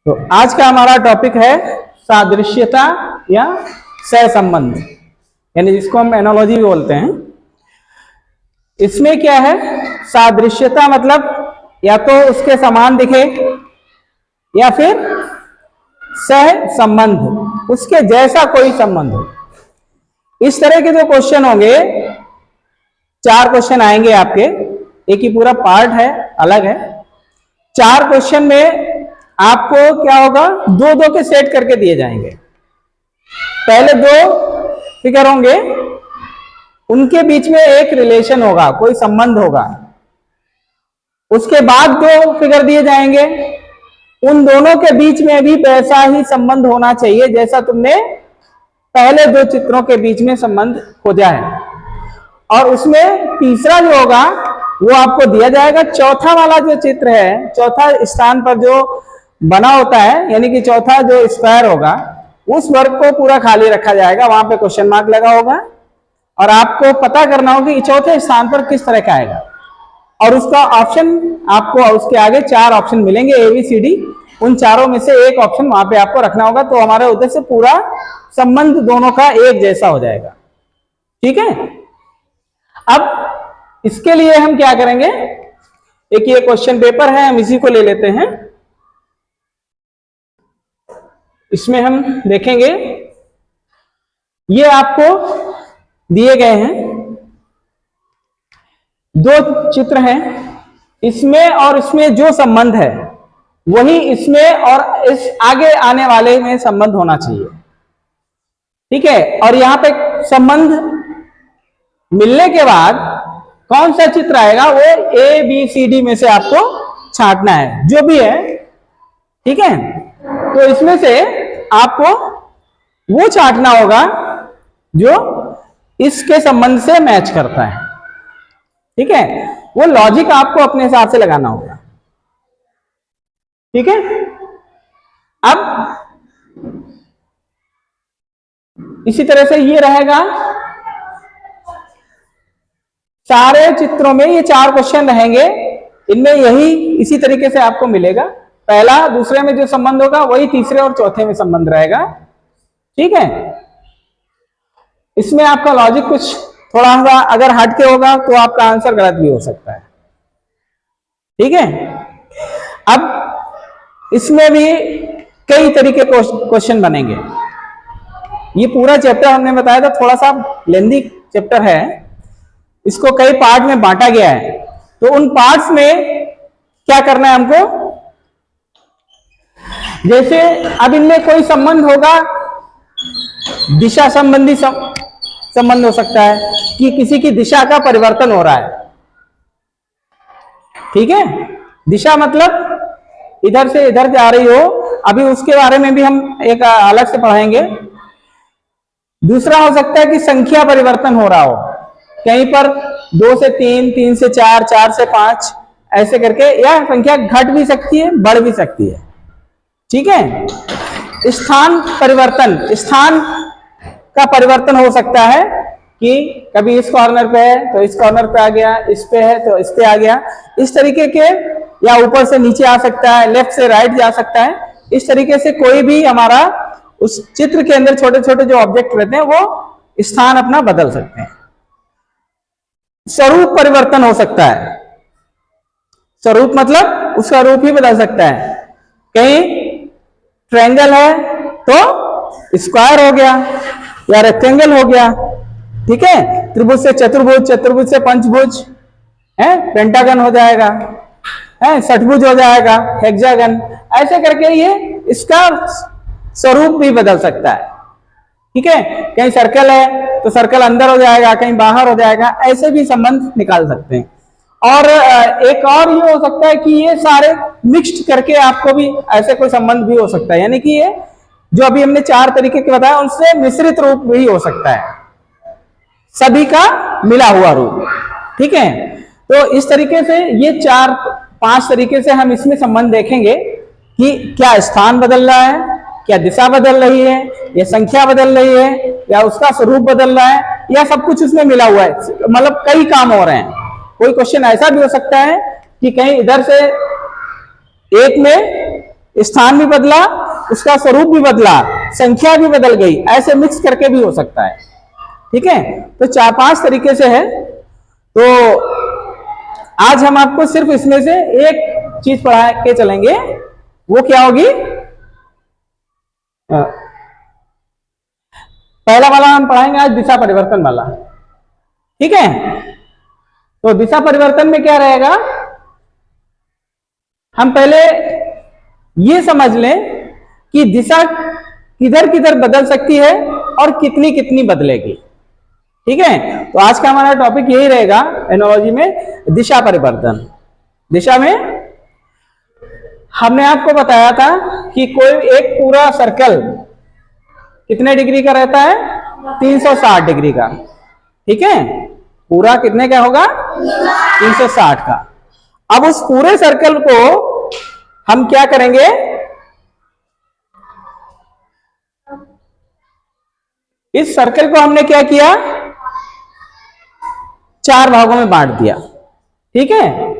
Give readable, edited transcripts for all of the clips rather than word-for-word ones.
तो आज का हमारा टॉपिक है सादृश्यता या सहसंबंध, यानी जिसको हम एनालॉजी भी बोलते हैं। इसमें क्या है, सादृश्यता मतलब या तो उसके समान दिखे या फिर सहसंबंध, उसके जैसा कोई संबंध हो। इस तरह के जो क्वेश्चन होंगे, 4 क्वेश्चन आएंगे आपके, एक ही पूरा पार्ट है, अलग है। 4 क्वेश्चन में आपको क्या होगा, 2-2 के सेट करके दिए जाएंगे। पहले 2 फिगर होंगे, उनके बीच में एक रिलेशन होगा, कोई संबंध होगा। उसके बाद 2 फिगर दिए जाएंगे, उन दोनों के बीच में भी वैसा ही संबंध होना चाहिए जैसा तुमने पहले 2 चित्रों के बीच में संबंध खोजा है। और उसमें तीसरा जो होगा वो आपको दिया जाएगा। चौथा वाला जो चित्र है, चौथा स्थान पर जो बना होता है, यानी कि चौथा जो स्क्वायर होगा, उस वर्ग को पूरा खाली रखा जाएगा, वहां पे क्वेश्चन मार्क लगा होगा और आपको पता करना होगा कि चौथे स्थान पर किस तरह का आएगा। और उसका ऑप्शन आपको, उसके आगे 4 ऑप्शन मिलेंगे ABCD, उन चारों में से एक ऑप्शन वहां पे आपको रखना होगा। तो हमारे उद्देश्य पूरा संबंध दोनों का एक जैसा हो जाएगा। ठीक है, अब इसके लिए हम क्या करेंगे, एक ये क्वेश्चन पेपर है, हम इसी को ले लेते हैं। इसमें हम देखेंगे, ये आपको दिए गए हैं 2 चित्र हैं, इसमें और इसमें जो संबंध है वही इसमें और इस आगे आने वाले में संबंध होना चाहिए। ठीक है, और यहां पे संबंध मिलने के बाद कौन सा चित्र आएगा वो ABCD में से आपको छांटना है, जो भी है। ठीक है, तो इसमें से आपको वो छांटना होगा जो इसके संबंध से मैच करता है। ठीक है, वो लॉजिक आपको अपने हिसाब से लगाना होगा। ठीक है, अब इसी तरह से ये रहेगा, सारे चित्रों में ये 4 क्वेश्चन रहेंगे, इनमें यही इसी तरीके से आपको मिलेगा। पहला दूसरे में जो संबंध होगा वही तीसरे और चौथे में संबंध रहेगा। ठीक है, इसमें आपका लॉजिक कुछ थोड़ा सा अगर हट के होगा तो आपका आंसर गलत भी हो सकता है। ठीक है, अब इसमें भी कई तरीके क्वेश्चन बनेंगे। ये पूरा चैप्टर हमने बताया था, थोड़ा सा लेंथी चैप्टर है, इसको कई पार्ट में बांटा गया है। तो उन पार्ट्स में क्या करना है हमको, जैसे अब इनमें कोई संबंध होगा, दिशा संबंधी संबंध हो सकता है कि किसी की दिशा का परिवर्तन हो रहा है। ठीक है, दिशा मतलब इधर से इधर जा रही हो, अभी उसके बारे में भी हम एक अलग से पढ़ाएंगे। दूसरा हो सकता है कि संख्या परिवर्तन हो रहा हो, कहीं पर 2 से 3, 3 से 4, 4 से 5 ऐसे करके, या संख्या घट भी सकती है, बढ़ भी सकती है। ठीक है, स्थान परिवर्तन, स्थान का परिवर्तन हो सकता है कि कभी इस कॉर्नर पे है तो इस कॉर्नर पे आ गया, इस पे है तो इस पे आ गया, इस तरीके के, या ऊपर से नीचे आ सकता है, लेफ्ट से राइट जा सकता है। इस तरीके से कोई भी हमारा उस चित्र के अंदर छोटे छोटे जो ऑब्जेक्ट रहते हैं वो स्थान अपना बदल सकते हैं। स्वरूप परिवर्तन हो सकता है, स्वरूप मतलब उसका रूप ही बदल सकता है। कहीं ट्रायंगल है तो स्क्वायर हो गया या रेक्टेंगल हो गया। ठीक है, त्रिभुज से चतुर्भुज, चतुर्भुज से पंचभुज है, पेंटागन हो जाएगा, है षटभुज हो जाएगा, हेक्सागन, ऐसे करके ये इसका स्वरूप भी बदल सकता है। ठीक है, कहीं सर्कल है तो सर्कल अंदर हो जाएगा, कहीं बाहर हो जाएगा, ऐसे भी संबंध निकाल सकते हैं। और एक और ये हो सकता है कि ये सारे मिक्स्ड करके आपको भी ऐसे कोई संबंध भी हो सकता है, यानी कि ये जो अभी हमने 4 तरीके के बताया उनसे मिश्रित रूप भी हो सकता है, सभी का मिला हुआ रूप। ठीक है, तो इस तरीके से ये 4-5 तरीके से हम इसमें संबंध देखेंगे कि क्या स्थान बदल रहा है, क्या दिशा बदल रही है, या संख्या बदल रही है, या उसका स्वरूप बदल रहा है, या सब कुछ उसमें मिला हुआ है, मतलब कई काम हो रहे हैं। कोई क्वेश्चन ऐसा भी हो सकता है कि कहीं इधर से एक में स्थान भी बदला, उसका स्वरूप भी बदला, संख्या भी बदल गई, ऐसे मिक्स करके भी हो सकता है। ठीक है, तो 4-5 तरीके से है। तो आज हम आपको सिर्फ इसमें से एक चीज पढ़ा के चलेंगे, वो क्या होगी? पहला वाला हम पढ़ाएंगे आज, दिशा परिवर्तन वाला। ठीक है, तो दिशा परिवर्तन में क्या रहेगा, हम पहले ये समझ लें कि दिशा किधर किधर बदल सकती है और कितनी कितनी बदलेगी। ठीक है, तो आज का हमारा टॉपिक यही रहेगा एनोलॉजी में, दिशा परिवर्तन। दिशा में हमने आपको बताया था कि कोई एक पूरा सर्कल कितने डिग्री का रहता है? 360 डिग्री का। ठीक है, पूरा कितने का होगा? 360 का। अब उस पूरे सर्कल को हम क्या करेंगे? इस सर्कल को हमने क्या किया? 4 भागों में बांट दिया। ठीक है,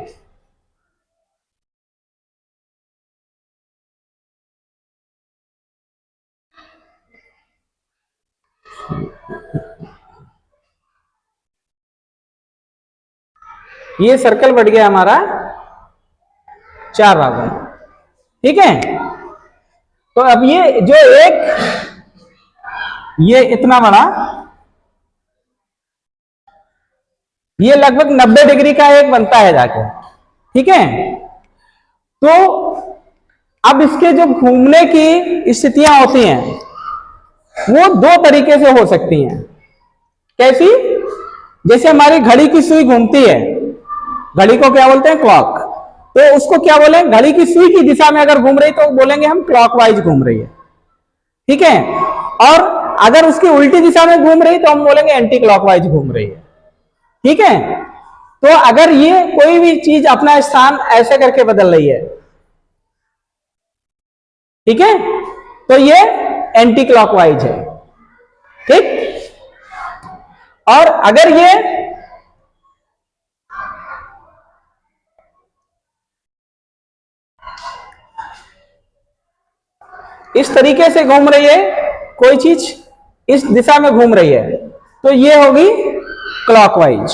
ये सर्कल बढ़ गया हमारा 4 भागों में। ठीक है, तो अब ये जो ये इतना बड़ा, ये लगभग 90 डिग्री का एक बनता है जाके। ठीक है, तो अब इसके जो घूमने की स्थितियां होती हैं वो 2 तरीके से हो सकती हैं। कैसी? जैसे हमारी घड़ी की सुई घूमती है, घड़ी को क्या बोलते हैं? क्लॉक। तो उसको क्या बोले? घड़ी की सुई की दिशा में अगर घूम रही तो बोलेंगे हम क्लॉकवाइज घूम रही है। ठीक है, और अगर उसकी उल्टी दिशा में घूम रही तो हम बोलेंगे एंटी क्लॉकवाइज घूम रही है। ठीक है, तो अगर ये कोई भी चीज अपना स्थान ऐसे करके बदल रही है, ठीक है, तो ये एंटी क्लॉकवाइज है। ठीक, और अगर ये इस तरीके से घूम रही है, कोई चीज इस दिशा में घूम रही है, तो ये होगी क्लॉकवाइज।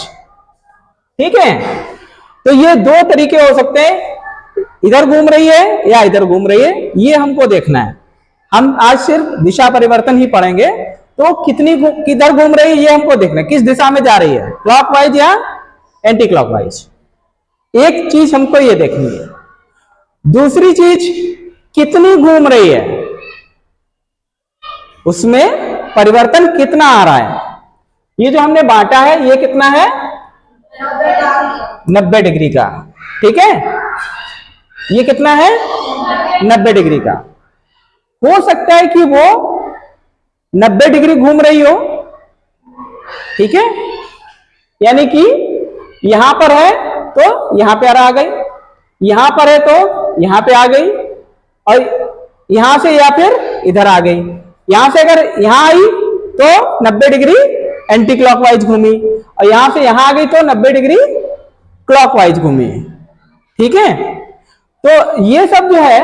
ठीक है, तो ये 2 तरीके हो सकते हैं, इधर घूम रही है या इधर घूम रही है, ये हमको देखना है। हम आज सिर्फ दिशा परिवर्तन ही पढ़ेंगे, तो कितनी किधर घूम रही है ये हमको देखना है, किस दिशा में जा रही है, क्लॉकवाइज या एंटी क्लॉकवाइज। एक चीज हमको ये देखनी है। दूसरी चीज, कितनी घूम रही है, उसमें परिवर्तन कितना आ रहा है। ये जो हमने बांटा है ये कितना है? 90 डिग्री का। ठीक है, ये कितना है? 90 डिग्री का। हो सकता है कि वो 90 डिग्री घूम रही हो। ठीक है, यानी कि यहां पर है तो यहां पे आ गई, यहां पर है तो यहां पे आ गई, और यहां से या फिर इधर आ गई। यहां से अगर यहां आई तो 90 डिग्री एंटी क्लॉकवाइज घूमी, और यहां से यहां आ गई तो 90 डिग्री क्लॉकवाइज घूमी। ठीक है, तो ये सब जो है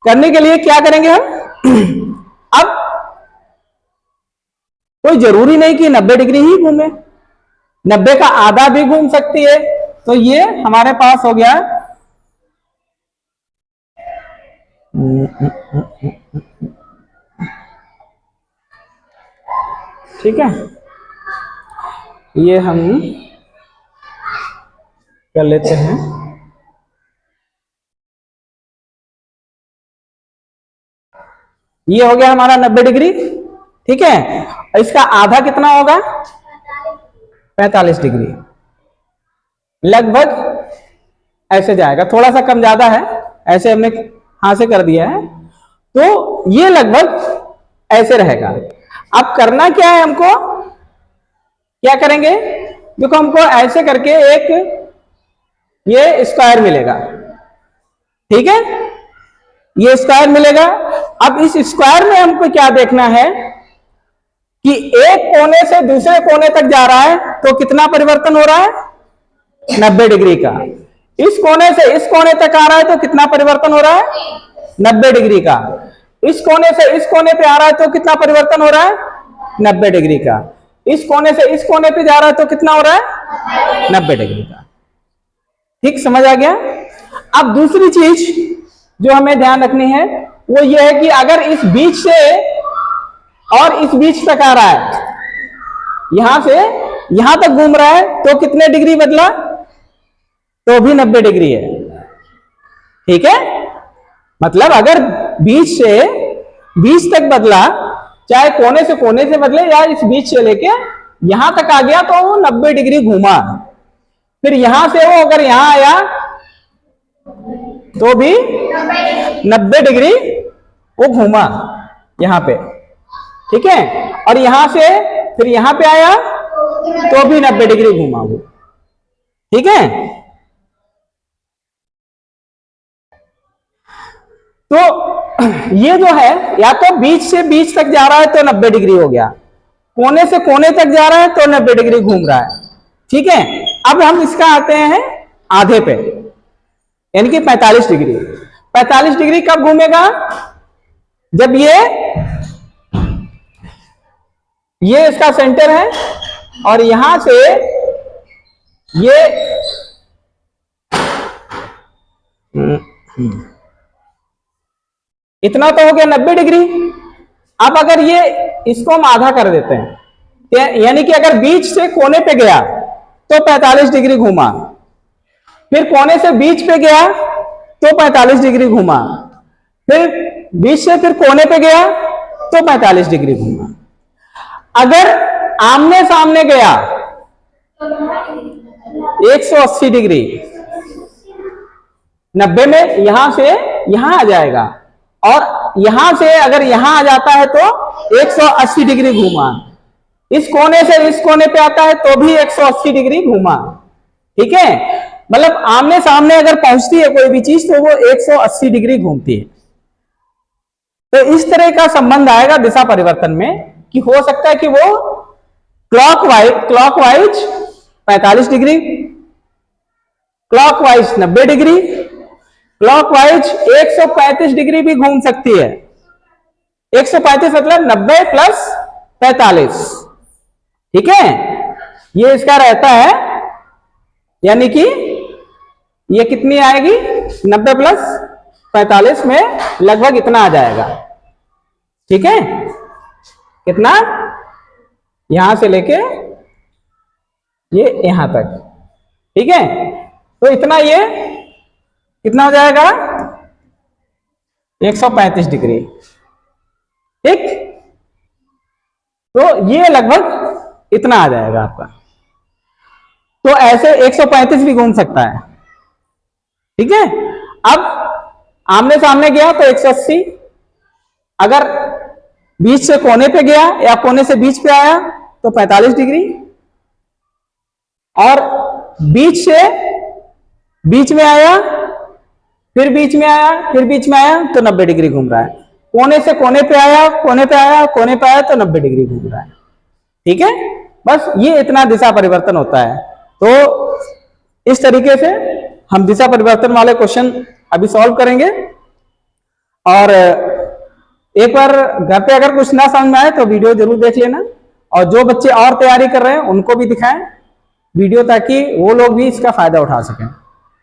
करने के लिए क्या करेंगे हम? अब कोई जरूरी नहीं कि 90 डिग्री ही घूमे, 90 का आधा भी घूम सकती है। तो ये हमारे पास हो गया ठीक है, ये हम कर लेते हैं। ये हो गया हमारा 90 डिग्री। ठीक है, इसका आधा कितना होगा? 45 डिग्री लगभग ऐसे जाएगा, थोड़ा सा कम ज्यादा है, ऐसे हमने हाथ से कर दिया है, तो ये लगभग ऐसे रहेगा। अब करना क्या है हमको? क्या करेंगे? देखो, हमको ऐसे करके एक ये स्क्वायर मिलेगा। ठीक है, ये स्क्वायर मिलेगा। अब इस स्क्वायर में हमको क्या देखना है कि एक कोने से दूसरे कोने तक जा रहा है तो कितना परिवर्तन हो रहा है? 90 डिग्री का। इस कोने से इस कोने तक आ रहा है तो कितना परिवर्तन हो रहा है? 90 डिग्री का। इस कोने से इस कोने पे आ रहा है तो कितना परिवर्तन हो रहा है? 90 डिग्री का। इस कोने से इस कोने पे जा रहा है तो कितना हो रहा है? 90 डिग्री का। ठीक, समझ आ गया? अब दूसरी चीज जो हमें ध्यान रखनी है वो ये है कि अगर इस बीच से और इस बीच तक आ रहा है, यहां से यहां तक घूम रहा है तो कितने डिग्री बदला? तो भी 90 डिग्री है। ठीक है, मतलब अगर बीच से बीच तक बदला, चाहे कोने से बदले या इस बीच से लेके यहां तक आ गया तो वो 90 डिग्री घूमा। फिर यहां से वो अगर यहां आया तो भी 90 डिग्री वो घूमा यहां पे। ठीक है, और यहां से फिर यहां पे आया तो भी 90 डिग्री घूमा वो। ठीक है, तो ये जो है या तो बीच से बीच तक जा रहा है तो 90 डिग्री हो गया, कोने से कोने तक जा रहा है तो 90 डिग्री घूम रहा है। ठीक है, अब हम इसका आते हैं आधे पे, यानी कि 45 डिग्री। 45 डिग्री कब घूमेगा? जब ये इसका सेंटर है और यहां से ये इतना तो हो गया 90 डिग्री। अब अगर ये इसको हम आधा कर देते हैं, यानी कि अगर बीच से कोने पे गया तो 45 डिग्री घूमा, फिर कोने से बीच पे गया तो 45 डिग्री घूमा, फिर बीच से फिर कोने पे गया तो 45 डिग्री घूमा। अगर आमने सामने गया 180 डिग्री, 90 में यहां से यहां आ जाएगा, और यहां से अगर यहां आ जाता है तो 180 डिग्री घूमा, इस कोने से इस कोने पे आता है तो भी 180 डिग्री घूमा। ठीक है, मतलब आमने सामने अगर पहुंचती है कोई भी चीज तो वो 180 डिग्री घूमती है। तो इस तरह का संबंध आएगा दिशा परिवर्तन में कि हो सकता है कि वो clockwise 45 degree, clockwise 90 degree, clockwise 135 degree भी घूम सकती है। 135 मतलब 90 प्लस 45। ठीक है, ये इसका रहता है, यानी कि ये कितनी आएगी? 90 प्लस 45 में लगभग इतना आ जाएगा। ठीक है, कितना? यहां से लेके ये यहां तक। ठीक है, तो इतना ये कितना हो जाएगा? 135 डिग्री। ठीक, तो ये लगभग इतना आ जाएगा आपका। तो ऐसे 135 भी घूम सकता है। ठीक है, अब आमने सामने गया तो 180, अगर बीच से कोने पे गया या कोने से बीच पे आया तो 45 डिग्री, और बीच से बीच में आया, फिर बीच में आया, फिर बीच में आया तो 90 डिग्री घूम रहा है। कोने से कोने पे आया, कोने पे आया, कोने पे आया तो 90 डिग्री घूम रहा है। ठीक है, बस ये इतना दिशा परिवर्तन होता है। तो इस तरीके से हम दिशा परिवर्तन वाले क्वेश्चन अभी सॉल्व करेंगे, और एक बार घर पे अगर कुछ ना समझ में आए तो वीडियो जरूर देख लेना, और जो बच्चे और तैयारी कर रहे हैं उनको भी दिखाएं वीडियो, ताकि वो लोग भी इसका फायदा उठा सकें।